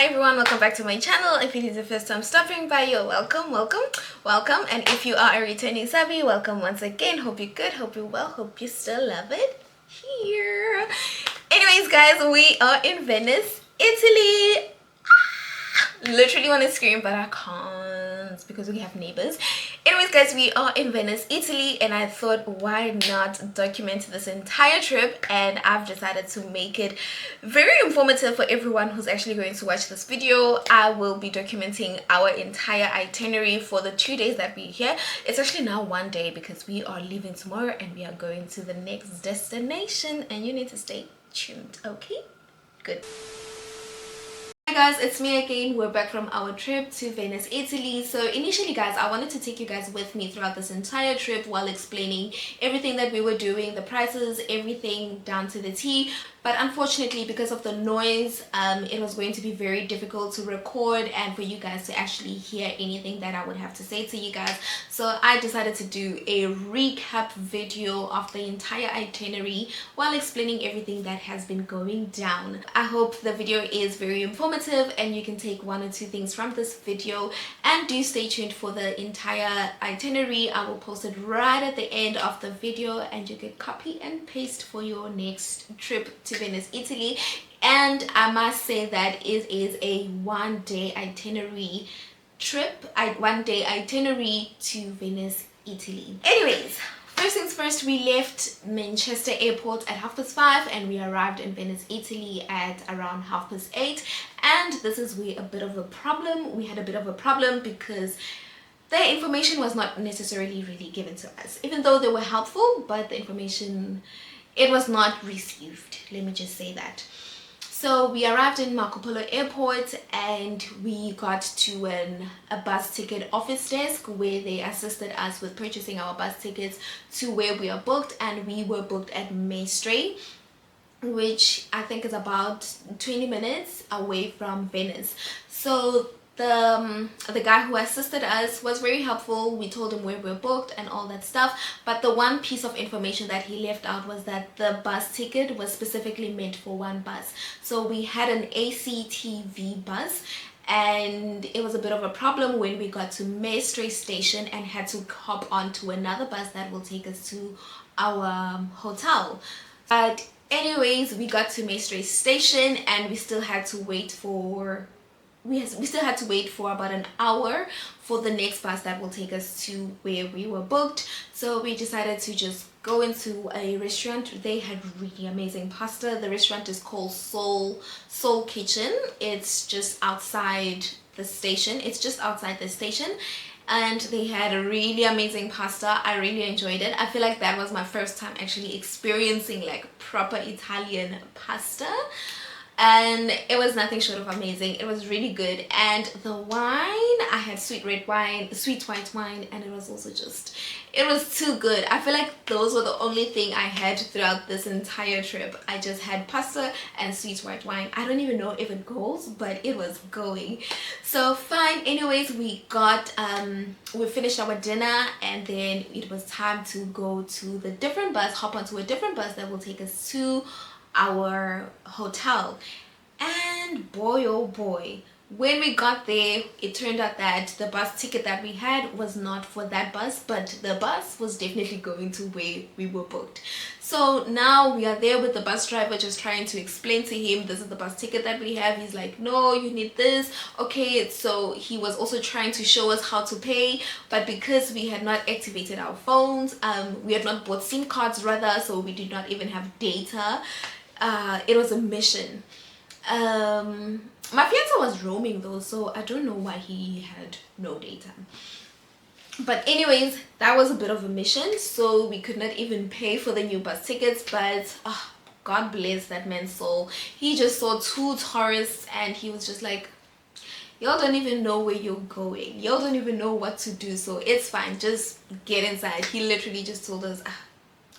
Hi everyone, welcome back to my channel. If it is the first time stopping by, you're welcome. And if you are a returning savvy, welcome once again. Hope you're good, hope you're well, hope you still love it here. Anyways guys, we are in Venice, Italy. Literally want to scream, but I can't because we have neighbors. Anyways guys, we are in Venice, Italy, and I thought, why not document this entire trip? And I've decided to make it very informative for everyone who's actually going to watch this video. I will be documenting our entire itinerary for the 2 days that we're here. It's actually now 1 day because we are leaving tomorrow and we are going to the next destination, and you need to stay tuned. Okay, good. Hi guys, it's me again. We're back from our trip to Venice, Italy. So initially guys, I wanted to take you guys with me throughout this entire trip while explaining everything that we were doing, the prices, everything down to the T. But unfortunately, because of the noise, it was going to be very difficult to record and for you guys to actually hear anything that I would have to say to you guys. So I decided to do a recap video of the entire itinerary while explaining everything that has been going down. I hope the video is very informative and you can take 1 or 2 things from this video, and do stay tuned for the entire itinerary. I will post it right at the end of the video and you can copy and paste for your next trip to Venice, Italy. And I must say that it is a 1 day itinerary trip, 1 day itinerary to Venice, Italy. Anyways, first things first, we left Manchester airport at 5:30 and we arrived in Venice, Italy at around 8:30. And this is where a bit of a problem, we had a bit of a problem because the information was not necessarily really given to us, even though they were helpful, but the information, it was not received, let me just say that. So we arrived in Marco Polo airport and we got to a bus ticket office desk where they assisted us with purchasing our bus tickets to where we are booked, and we were booked at Mestre, which I think is about 20 minutes away from Venice. So the guy who assisted us was very helpful. We told him where we're booked and all that stuff, but the one piece of information that he left out was that the bus ticket was specifically meant for one bus. So we had an ACTV bus, and it was a bit of a problem when we got to Mestre station and had to hop on to another bus that will take us to our hotel. But anyways, we got to Mestre station and we still had to wait for about an hour for the next bus that will take us to where we were booked. So we decided to just go into a restaurant. They had really amazing pasta. The restaurant is called Soul Kitchen. It's just outside the station. And they had a really amazing pasta. I really enjoyed it. I feel like that was my first time actually experiencing like proper Italian pasta, and it was nothing short of amazing. It was really good. And the wine, I had sweet white wine, and it was also just, it was too good. I feel like those were the only thing I had throughout this entire trip. I just had pasta and sweet white wine. I don't even know if it goes, but it was going. So fine. Anyways, we finished our dinner, and then it was time to go to the different bus, hop onto a different bus that will take us to our hotel. And boy oh boy, when we got there, it turned out that the bus ticket that we had was not for that bus, but the bus was definitely going to where we were booked. So now we are there with the bus driver, just trying to explain to him, this is the bus ticket that we have. He's like, no, you need this. Okay, so he was also trying to show us how to pay, but because we had not activated our phones, we had not bought SIM cards rather, so we did not even have data. It was a mission. My fiance was roaming though, so I don't know why he had no data. But anyways, that was a bit of a mission, so we could not even pay for the new bus tickets. But God bless that man's soul. He just saw 2 tourists and he was just like, y'all don't even know where you're going, y'all don't even know what to do, so it's fine, just get inside. He literally just told us,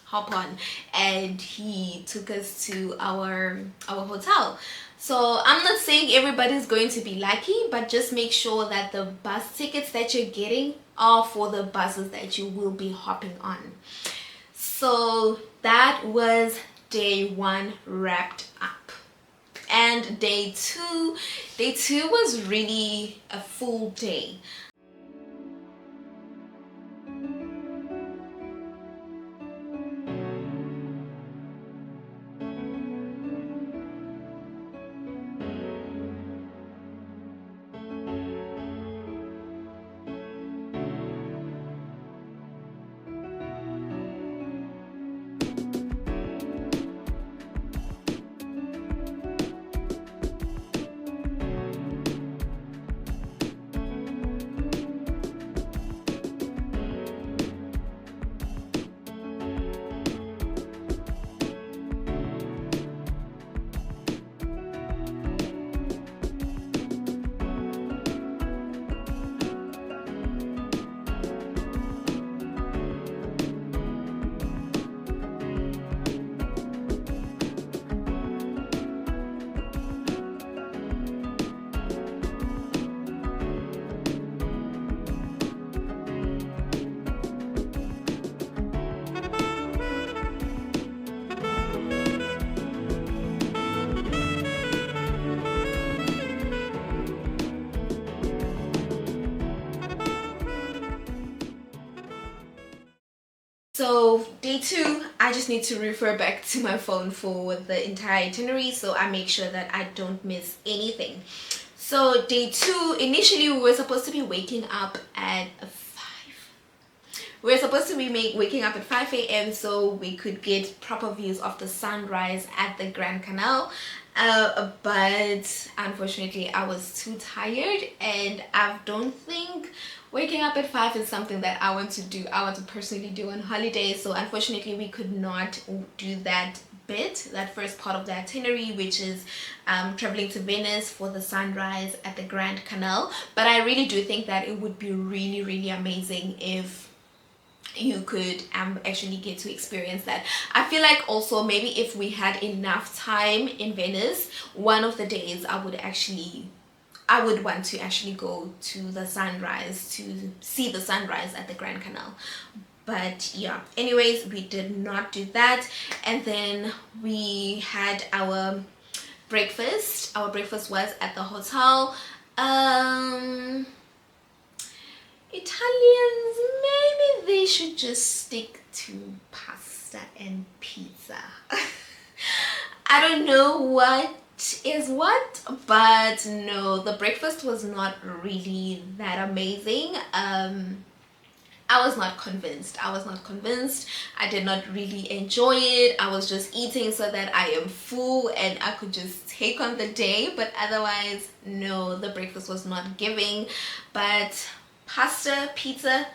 hop on, and he took us to our hotel. So I'm not saying everybody's going to be lucky, but just make sure that the bus tickets that you're getting are for the buses that you will be hopping on. So that was day 1 wrapped up. And day two was really a full day. So day two, I just need to refer back to my phone for the entire itinerary, so I make sure that I don't miss anything. So day two, initially we were supposed to be waking up at 5. We were supposed to be waking up at 5 a.m. so we could get proper views of the sunrise at the Grand Canal. But unfortunately I was too tired, and I don't think waking up at 5 is something that I want to do. I want to personally do on holiday. So unfortunately we could not do that first part of the itinerary, which is traveling to Venice for the sunrise at the Grand Canal. But I really do think that it would be really, really amazing if you could actually get to experience that. I feel like also maybe if we had enough time in Venice, one of the days I would want to actually go to the sunrise, to see the sunrise at the Grand Canal. But yeah, anyways, we did not do that. And then we had our breakfast. Our breakfast was at the hotel. Italians, maybe they should just stick to pasta and pizza. I don't know what is what, but no, the breakfast was not really that amazing. I was not convinced. I did not really enjoy it. I was just eating so that I am full and I could just take on the day, but otherwise no, the breakfast was not giving. But pasta, pizza,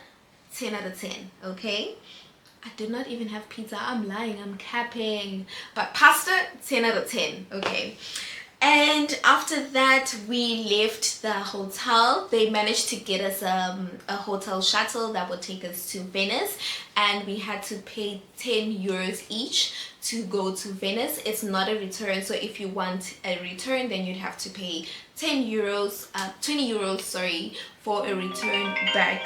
10 out of 10. Okay, I did not even have pizza. I'm lying, I'm capping. But pasta, 10 out of 10. Okay. And after that we left the hotel. They managed to get us a hotel shuttle that would take us to Venice, and we had to pay 10 euros each to go to Venice. It's not a return, so if you want a return then you'd have to pay 20 euros, sorry, for a return back.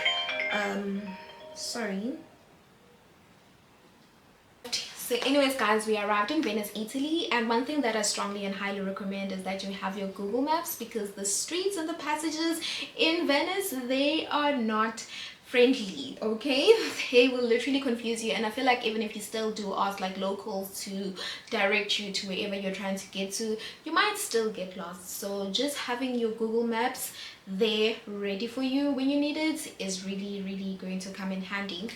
So anyways guys, we arrived in Venice, Italy, and one thing that I strongly and highly recommend is that you have your Google Maps, because the streets and the passages in Venice, they are not friendly. Okay, they will literally confuse you, and I feel like even if you still do ask like locals to direct you to wherever you're trying to get to, you might still get lost. So just having your Google Maps there ready for you when you need it is really, really going to come in handy.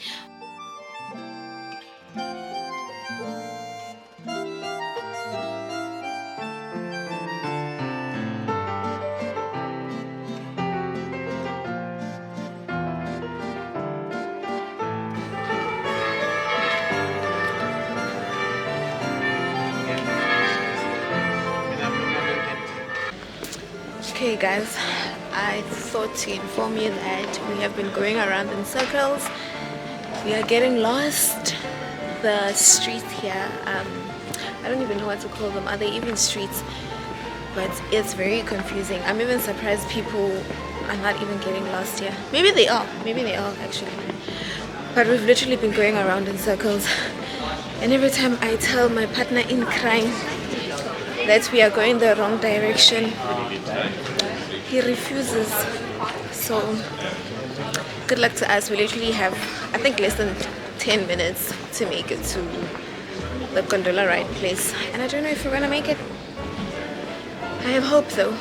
Okay guys, I thought to inform you that we have been going around in circles. We are getting lost. The streets here, I don't even know what to call them. Are they even streets? But it's very confusing. I'm even surprised people are not even getting lost here. Maybe they are actually. But we've literally been going around in circles, and every time I tell my partner in crime that we are going the wrong direction. He refuses. So good luck to us. We literally have, I think, less than 10 minutes to make it to the gondola ride place. And I don't know if we're gonna make it. I have hope though.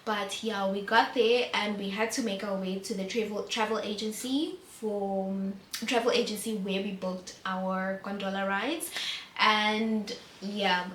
But yeah, we got there and we had to make our way to the travel agency where we booked our gondola rides. And yeah,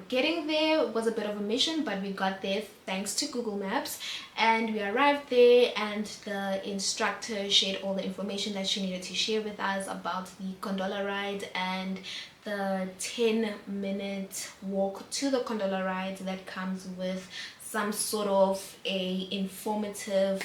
getting there was a bit of a mission, but we got there thanks to Google Maps. And we arrived there and the instructor shared all the information that she needed to share with us about the gondola ride and the 10-minute walk to the gondola ride that comes with some sort of a informative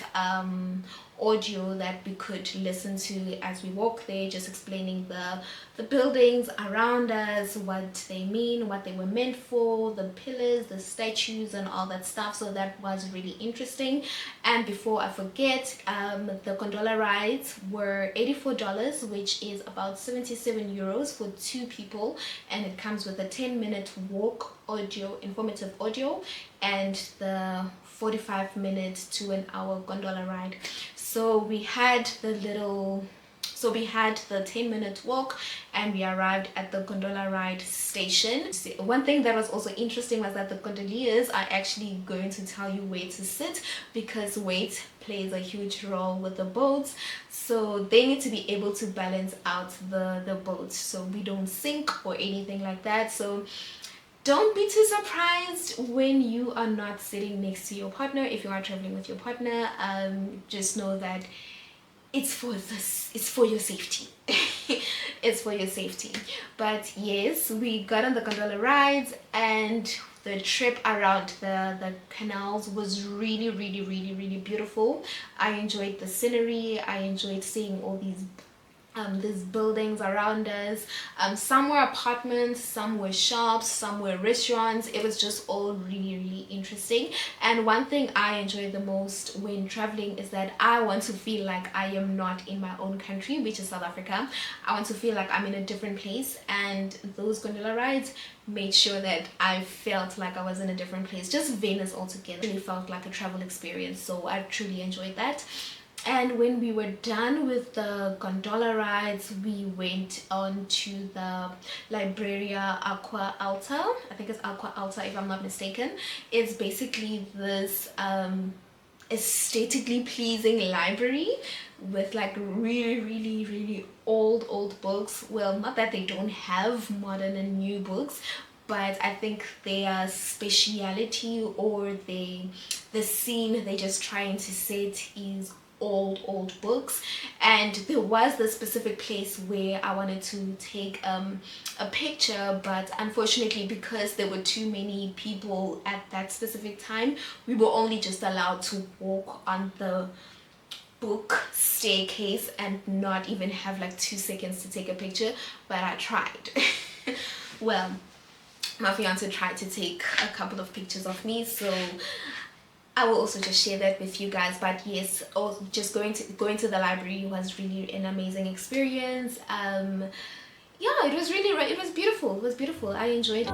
audio that we could listen to as we walk there, just explaining the buildings around us, what they mean, what they were meant for, the pillars, the statues, and all that stuff. So that was really interesting. And before I forget, the gondola rides were $84, which is about 77 euros for 2 people, and it comes with a 10-minute walk audio, informative audio, and the 45-minute to an hour gondola ride. So we had the 10-minute walk and we arrived at the gondola ride station. One thing that was also interesting was that the gondoliers are actually going to tell you where to sit, because weight plays a huge role with the boats. So they need to be able to balance out the boats so we don't sink or anything like that. So don't be too surprised when you are not sitting next to your partner. If you are traveling with your partner, just know that it's for your safety. It's for your safety. But yes, we got on the gondola rides and the trip around the canals was really beautiful. I enjoyed the scenery. I enjoyed seeing all these buildings around us. Some were apartments, some were shops, some were restaurants. It was just all really interesting. And one thing I enjoy the most when traveling is that I want to feel like I am not in my own country, which is South Africa. I want to feel like I'm in a different place, and those gondola rides made sure that I felt like I was in a different place. Just Venice altogether really felt like a travel experience, so I truly enjoyed that. And when we were done with the gondola rides, we went on to the Libreria Aqua Alta. I think it's Aqua Alta if I'm not mistaken. It's basically this aesthetically pleasing library with like really old books. Well, not that they don't have modern and new books, but I think their speciality or the scene they're just trying to set is old books. And there was the specific place where I wanted to take a picture, but unfortunately, because there were too many people at that specific time, we were only just allowed to walk on the book staircase and not even have like 2 seconds to take a picture. But I tried. Well, my fiance tried to take a couple of pictures of me, so I will also just share that with you guys. But yes, just going to the library was really an amazing experience. Yeah, it was beautiful. It was beautiful. I enjoyed it.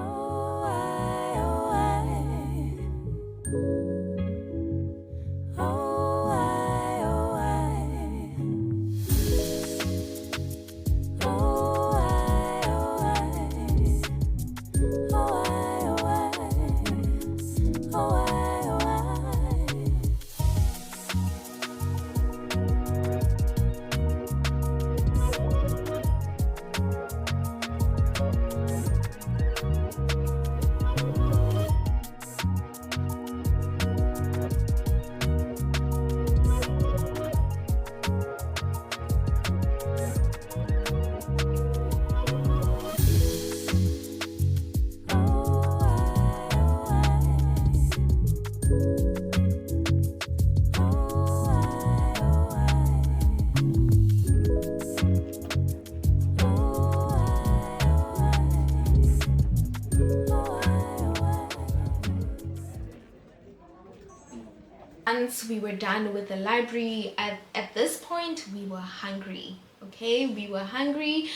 Once we were done with the library, at this point we were hungry. Okay, we were hungry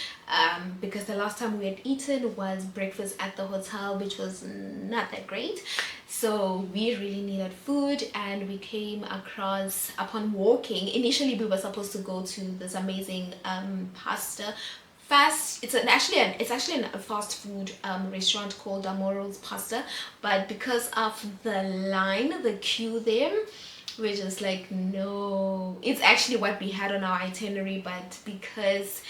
because the last time we had eaten was breakfast at the hotel, which was not that great. So we really needed food, and we came across, upon walking, initially we were supposed to go to this amazing pasta it's actually a fast food restaurant called Amoro's Pasta, but because of the queue there, we're just like, no. It's actually what we had on our itinerary, but because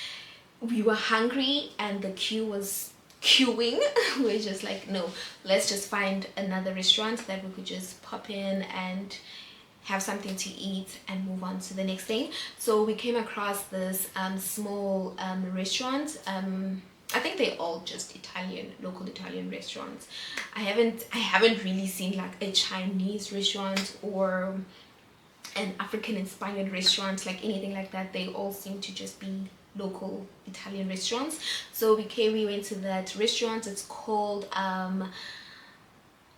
we were hungry and the queue was queuing, we're just like, no, let's just find another restaurant that we could just pop in and have something to eat and move on to the next thing. So we came across this small restaurant. I think they're all just local Italian restaurants. I haven't really seen like a Chinese restaurant or an African inspired restaurant, like anything like that. They all seem to just be local Italian restaurants. So we went to that restaurant. It's called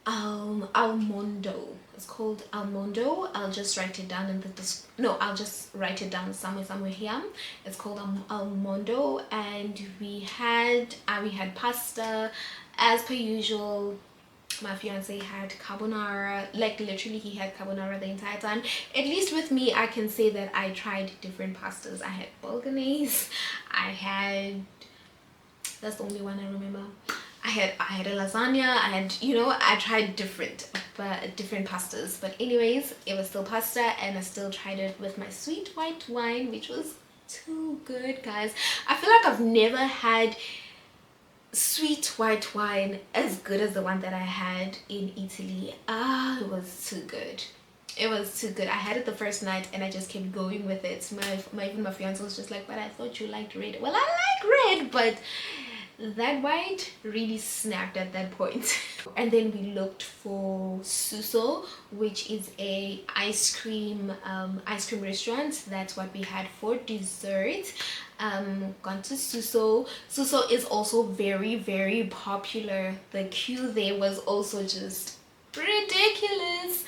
Almondo. It's called Almondo. I'll just write it down in the I'll just write it down somewhere here. It's called Almondo, and we had pasta as per usual. My fiance had carbonara. Like literally he had carbonara the entire time. At least with me, I can say that I tried different pastas. I had bolognese. That's the only one I remember. I had a lasagna. I tried different pastas, but anyways, it was still pasta, and I still tried it with my sweet white wine, which was too good, guys. I feel like I've never had sweet white wine as good as the one that I had in Italy. It was too good. It was too good. I had it the first night and I just kept going with it. Even my fiance was just like, but I thought you liked red. Well, I like red, but that white really snapped at that point. And then we looked for Suso, which is a ice cream restaurant. That's what we had for dessert. Gone to Suso. Suso is also very, very popular. The queue there was also just ridiculous,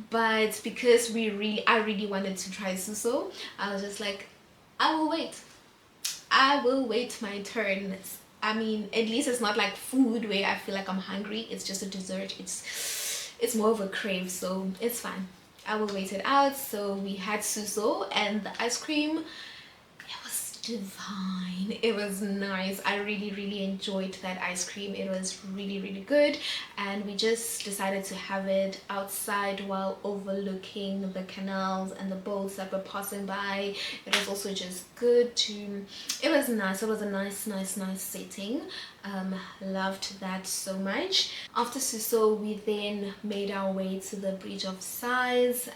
but because I really wanted to try Suso, I was just like, I will wait my turn. I mean, at least it's not like food where I feel like I'm hungry. It's just a dessert. It's more of a crave, so it's fine. I will wait it out. So we had Suso, and the ice cream, it was divine. It was nice. I really enjoyed that ice cream. It was really good, and we just decided to have it outside while overlooking the canals and the boats that were passing by. It was also just good to, it was nice. It was a nice setting. Loved that so much. After Suso, we then made our way to the Bridge of Sighs.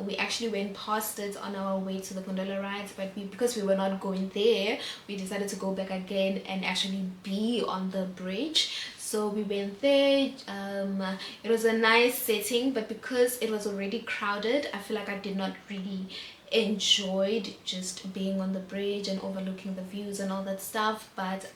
We actually went past it on our way to the gondola rides, but because we were not going there, we decided to go back again and actually be on the bridge. So we went there. It was a nice setting, but because it was already crowded, I feel like I did not really enjoyed just being on the bridge and overlooking the views and all that stuff. But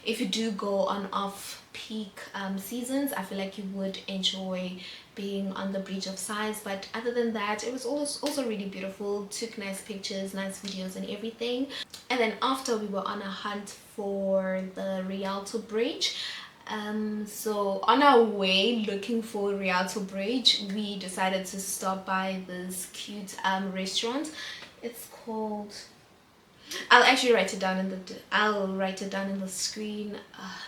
if you do go on off-peak seasons, I feel like you would enjoy being on the Bridge of Sighs. But other than that, it was also really beautiful. Took nice pictures, nice videos and everything. And then after, we were on a hunt for the Rialto Bridge. So on our way looking for Rialto Bridge, we decided to stop by this cute restaurant. It's called, I'll actually write it down in the screen.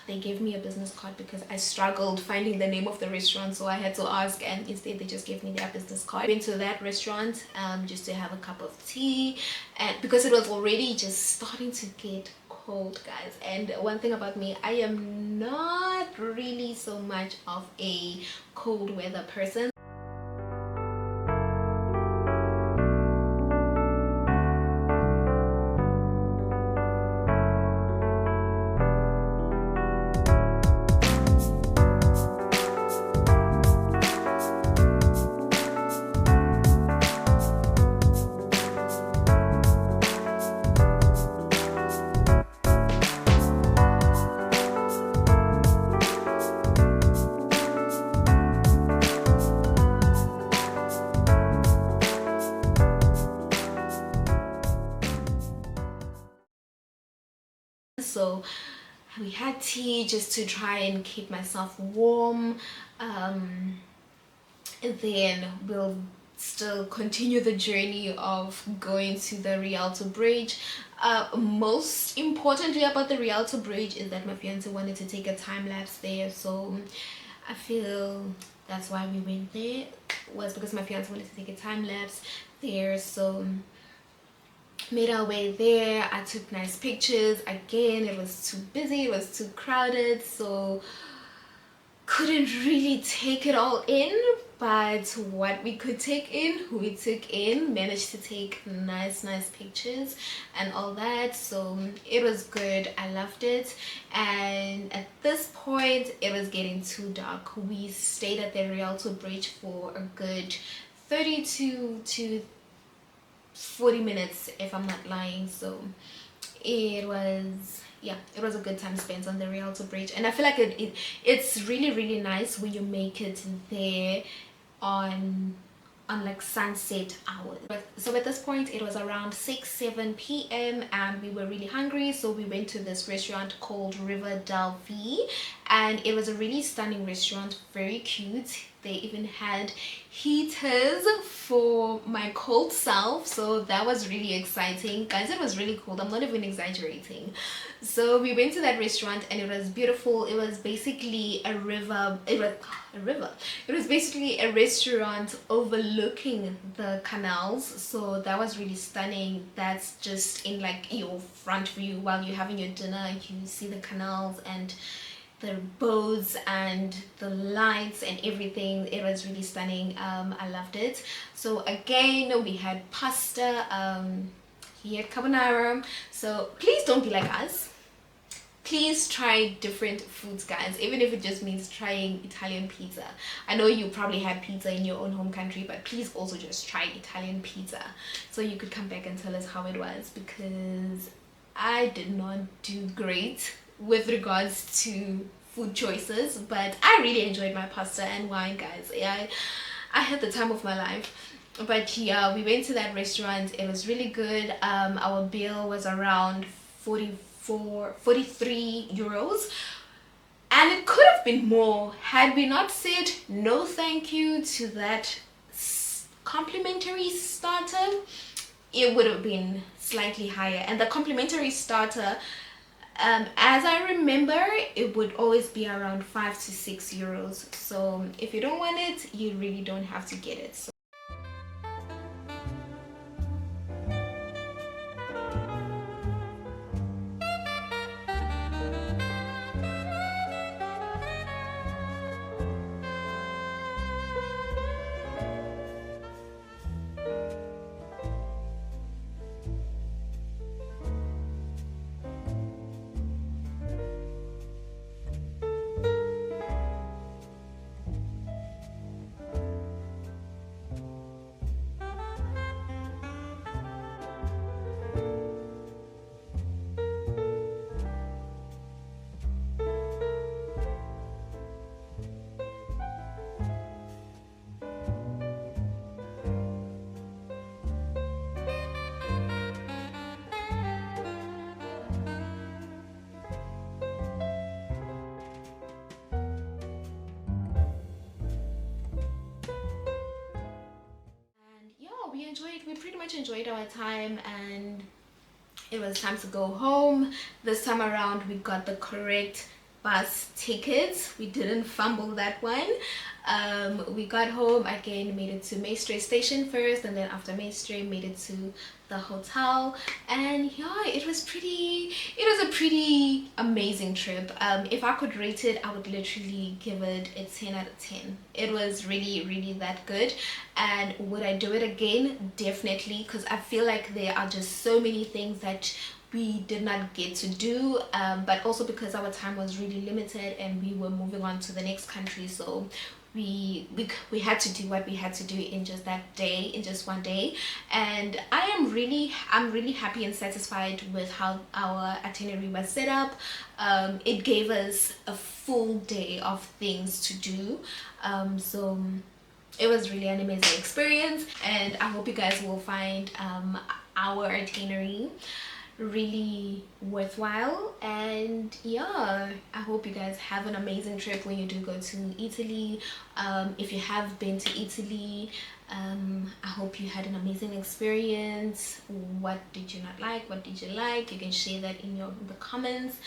They gave me a business card because I struggled finding the name of the restaurant, so I had to ask, and instead they just gave me their business card. I went to that restaurant just to have a cup of tea, and because it was already just starting to get cold, guys. And one thing about me, I am not really so much of a cold weather person. We had tea just to try and keep myself warm. And then we'll still continue the journey of going to the Rialto Bridge. Most importantly about the Rialto Bridge is that my fiance wanted to take a time lapse there, so I feel that's why we went there, was because my fiance wanted to take a time lapse there. So made our way there. I took nice pictures. Again, it was too busy, it was too crowded, so couldn't really take it all in, but what we could take in, we took in, managed to take nice pictures and all that. So it was good. I loved it. And at this point it was getting too dark. We stayed at the Rialto Bridge for a good 32 to 40 minutes if I'm not lying. So it was, yeah, it was a good time spent on the Rialto Bridge, and I feel like it's really nice when you make it there on like sunset hours. So at this point it was around 6-7 p.m. and we were really hungry, so we went to this restaurant called River Del V, and it was a really stunning restaurant, very cute. They even had heaters for my cold self, so that was really exciting, guys. It was really cool, I'm not even exaggerating. So we went to that restaurant and it was beautiful. It was basically a river, it was basically a restaurant overlooking the canals, so that was really stunning. That's just in like your front view while you're having your dinner. You see the canals and the boats and the lights and everything. It was really stunning. I loved it. So again, we had pasta, he had carbonara. So please don't be like us. Please try different foods, guys, even if it just means trying Italian pizza. I know you probably had pizza in your own home country, but please also just try Italian pizza so you could come back and tell us how it was, because I did not do great with regards to food choices, but I really enjoyed my pasta and wine, guys. Yeah, I had the time of my life. But yeah, we went to that restaurant. It was really good. Our bill was around 43 euros, and it could have been more had we not said no thank you to that complimentary starter. It would have been slightly higher, and the complimentary starter, as I remember, it would always be around 5 to 6 euros. So if you don't want it, you really don't have to get it. So we pretty much enjoyed our time, and it was time to go home. This time around we got the correct bus tickets. We didn't fumble that one. We got home again, made it to Maestre station first, and then after Maestre made it to the hotel. And yeah, it was a pretty amazing trip. If I could rate it, I would literally give it a 10 out of 10. It was really that good. And would I do it again? Definitely, because I feel like there are just so many things that we did not get to do, but also because our time was really limited and we were moving on to the next country, so we had to do what we had to do in just that day, in just one day. And I'm really happy and satisfied with how our itinerary was set up. It gave us a full day of things to do, so it was really an amazing experience, and I hope you guys will find our itinerary really worthwhile. And yeah, I hope you guys have an amazing trip when you do go to Italy. If you have been to Italy, I hope you had an amazing experience. What did you not like? What did you like? You can share that in the comments.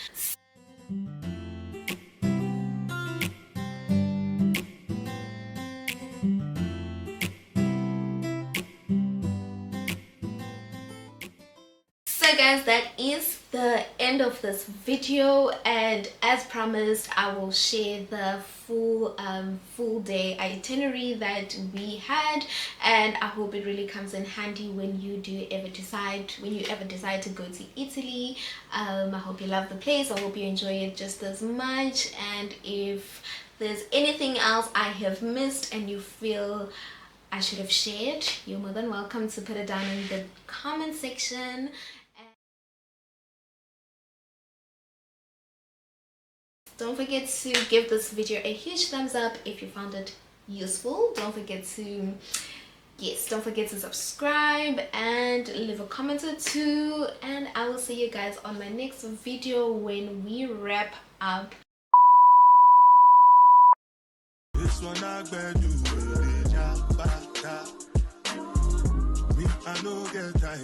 So guys, that is the end of this video, and as promised, I will share the full day itinerary that we had, and I hope it really comes in handy when you ever decide to go to Italy. I hope you love the place. I hope you enjoy it just as much, and if there's anything else I have missed and you feel I should have shared, you're more than welcome to put it down in the comment section. Don't forget to give this video a huge thumbs up if you found it useful. Don't forget to subscribe and leave a comment or two, and I will see you guys on my next video when we wrap up. This one I do, I no get time.